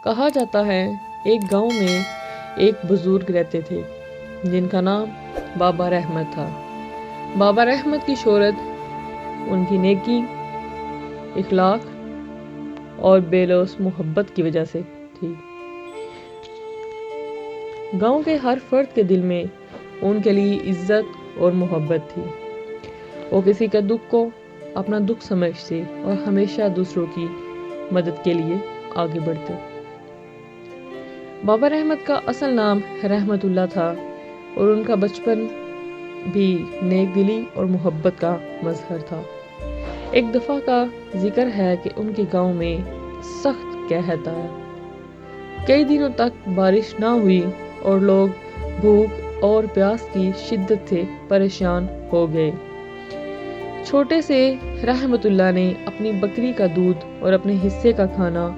کہا جاتا ہے ایک گاؤں میں ایک بزرگ رہتے تھے جن کا نام بابا رحمت تھا۔ بابا رحمت کی شہرت ان کی نیکی، اخلاق اور بے لوث محبت کی وجہ سے تھی۔ گاؤں کے ہر فرد کے دل میں ان کے لیے عزت اور محبت تھی۔ وہ کسی کا دکھ کو اپنا دکھ سمجھتے اور ہمیشہ دوسروں کی مدد کے لیے آگے بڑھتے۔ بابا رحمت کا اصل نام رحمت اللہ تھا اور ان کا بچپن بھی نیک دلی اور محبت کا مظہر تھا۔ ایک دفعہ کا ذکر ہے کہ ان کے گاؤں میں سخت قحط آیا۔ کئی دنوں تک بارش نہ ہوئی اور لوگ بھوک اور پیاس کی شدت سے پریشان ہو گئے۔ چھوٹے سے رحمت اللہ نے اپنی بکری کا دودھ اور اپنے حصے کا کھانا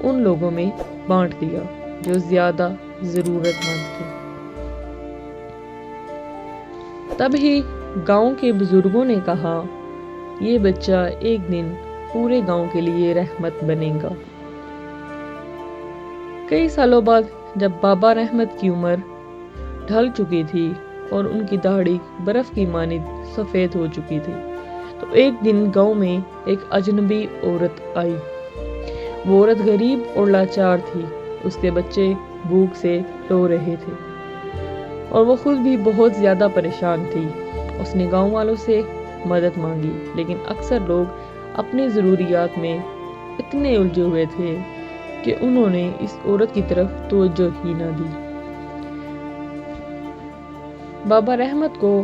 ان لوگوں میں بانٹ دیا جو زیادہ ضرورت مند تھے۔ تب ہی گاؤں کے بزرگوں نے کہا، یہ بچہ ایک دن پورے گاؤں کے لیے رحمت بنے گا۔ کئی سالوں بعد جب بابا رحمت کی عمر ڈھل چکی تھی اور ان کی داڑھی برف کی مانند سفید ہو چکی تھی تو ایک دن گاؤں میں ایک اجنبی عورت آئی۔ وہ عورت غریب اور لاچار تھی۔ اس کے بچے بھوک سے رو رہے تھے اور وہ خود بھی بہت زیادہ پریشان تھی۔ اس نے گاؤں والوں سے مدد مانگی لیکن اکثر لوگ اپنی ضروریات میں اتنے الجھے ہوئے تھے کہ انہوں نے اس عورت کی طرف توجہ ہی نہ دی۔ بابا رحمت کو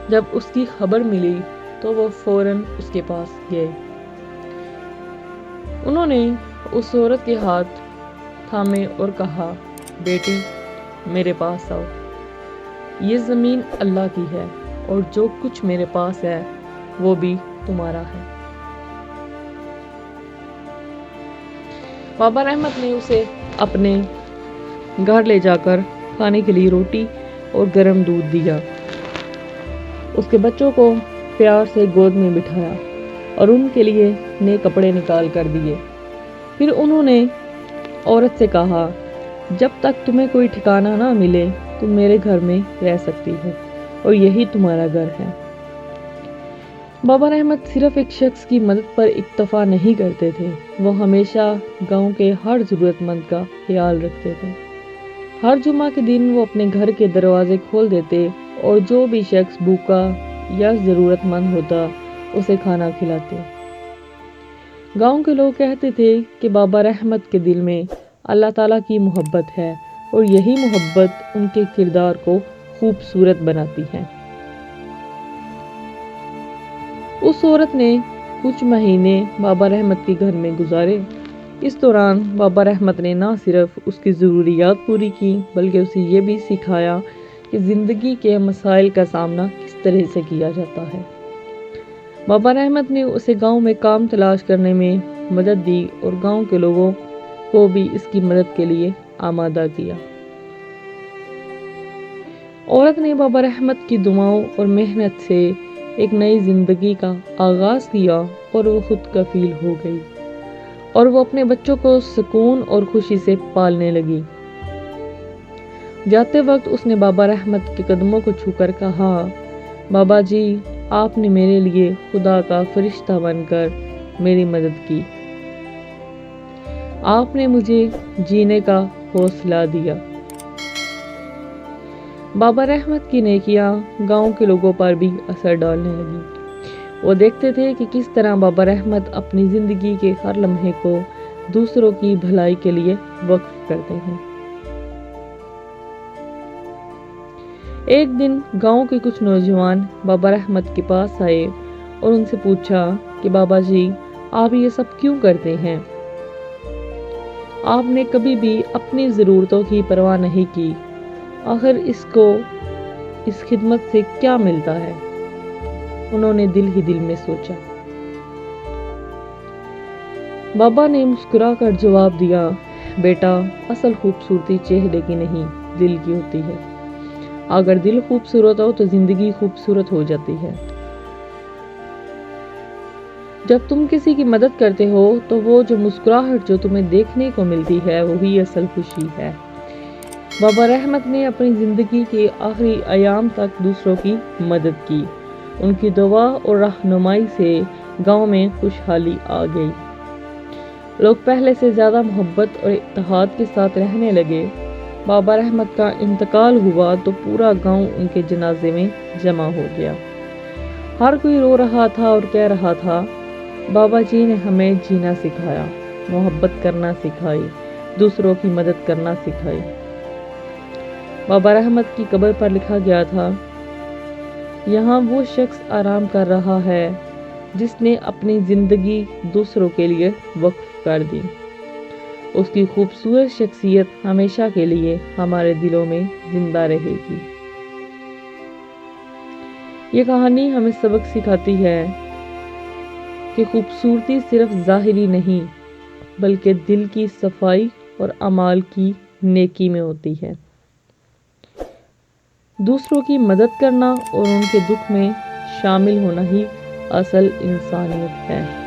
جب اس کی خبر ملی تو وہ فوراً اس کے پاس گئے۔ انہوں نے اس عورت کے ہاتھ تھامے اور کہا، بیٹی میرے پاس آؤ، یہ زمین اللہ کی ہے اور جو کچھ میرے پاس ہے وہ بھی تمہارا ہے۔ بابا رحمت نے اسے اپنے گھر لے جا کر کھانے کے لیے روٹی اور گرم دودھ دیا۔ اس کے بچوں کو پیار سے گود میں بٹھایا اور ان کے لیے نئے کپڑے نکال کر دیے۔ پھر انہوں نے عورت سے کہا، جب تک تمہیں کوئی ٹھکانہ نہ ملے تم میرے گھر میں رہ سکتی ہو اور یہی تمہارا گھر ہے۔ بابا رحمت صرف ایک شخص کی مدد پر اکتفا نہیں کرتے تھے، وہ ہمیشہ گاؤں کے ہر ضرورت مند کا خیال رکھتے تھے۔ ہر جمعہ کے دن وہ اپنے گھر کے دروازے کھول دیتے اور جو بھی شخص بھوکا یا ضرورت مند ہوتا اسے کھانا کھلاتے۔ گاؤں کے لوگ کہتے تھے کہ بابا رحمت کے دل میں اللہ تعالیٰ کی محبت ہے اور یہی محبت ان کے کردار کو خوبصورت بناتی ہے۔ اس عورت نے کچھ مہینے بابا رحمت کے گھر میں گزارے۔ اس دوران بابا رحمت نے نہ صرف اس کی ضروریات پوری کی بلکہ اسے یہ بھی سکھایا کہ زندگی کے مسائل کا سامنا کس طرح سے کیا جاتا ہے۔ بابا رحمت نے اسے گاؤں میں کام تلاش کرنے میں مدد دی اور گاؤں کے لوگوں کو بھی اس کی مدد کے لیے آمادہ کیا۔ عورت نے بابا رحمت کی دعاؤں اور محنت سے ایک نئی زندگی کا آغاز کیا اور وہ خود کفیل ہو گئی اور وہ اپنے بچوں کو سکون اور خوشی سے پالنے لگی۔ جاتے وقت اس نے بابا رحمت کے قدموں کو چھو کر کہا، بابا جی آپ نے میرے لیے خدا کا فرشتہ بن کر میری مدد کی، آپ نے مجھے جینے کا حوصلہ دیا۔ بابا رحمت کی نیکیاں گاؤں کے لوگوں پر بھی اثر ڈالنے لگی۔ وہ دیکھتے تھے کہ کس طرح بابا رحمت اپنی زندگی کے ہر لمحے کو دوسروں کی بھلائی کے لیے وقف کرتے ہیں۔ ایک دن گاؤں کے کچھ نوجوان بابا رحمت کے پاس آئے اور ان سے پوچھا کہ بابا جی آپ یہ سب کیوں کرتے ہیں؟ آپ نے کبھی بھی اپنی ضرورتوں کی پرواہ نہیں کی، آخر اس کو اس خدمت سے کیا ملتا ہے؟ انہوں نے دل ہی دل میں سوچا۔ بابا نے مسکرا کر جواب دیا، بیٹا اصل خوبصورتی چہرے کی نہیں دل کی ہوتی ہے، اگر دل خوبصورت ہو تو زندگی خوبصورت ہو جاتی ہے۔ جب تم کسی کی مدد کرتے ہو تو وہ جو مسکراہٹ جو تمہیں دیکھنے کو ملتی ہے وہی اصل خوشی ہے۔ بابا رحمت نے اپنی زندگی کے آخری ایام تک دوسروں کی مدد کی۔ ان کی دعا اور رہنمائی سے گاؤں میں خوشحالی آ گئی۔ لوگ پہلے سے زیادہ محبت اور اتحاد کے ساتھ رہنے لگے۔ بابا رحمت کا انتقال ہوا تو پورا گاؤں ان کے جنازے میں جمع ہو گیا۔ ہر کوئی رو رہا تھا اور کہہ رہا تھا، بابا جی نے ہمیں جینا سکھایا، محبت کرنا سکھائی، دوسروں کی مدد کرنا سکھائی۔ بابا رحمت کی قبر پر لکھا گیا تھا، یہاں وہ شخص آرام کر رہا ہے جس نے اپنی زندگی دوسروں کے لیے وقف کر دی۔ اس کی خوبصورت شخصیت ہمیشہ کے لیے ہمارے دلوں میں زندہ رہے گی۔ یہ کہانی ہمیں سبق سکھاتی ہے کہ خوبصورتی صرف ظاہری نہیں بلکہ دل کی صفائی اور اعمال کی نیکی میں ہوتی ہے۔ دوسروں کی مدد کرنا اور ان کے دکھ میں شامل ہونا ہی اصل انسانیت ہے۔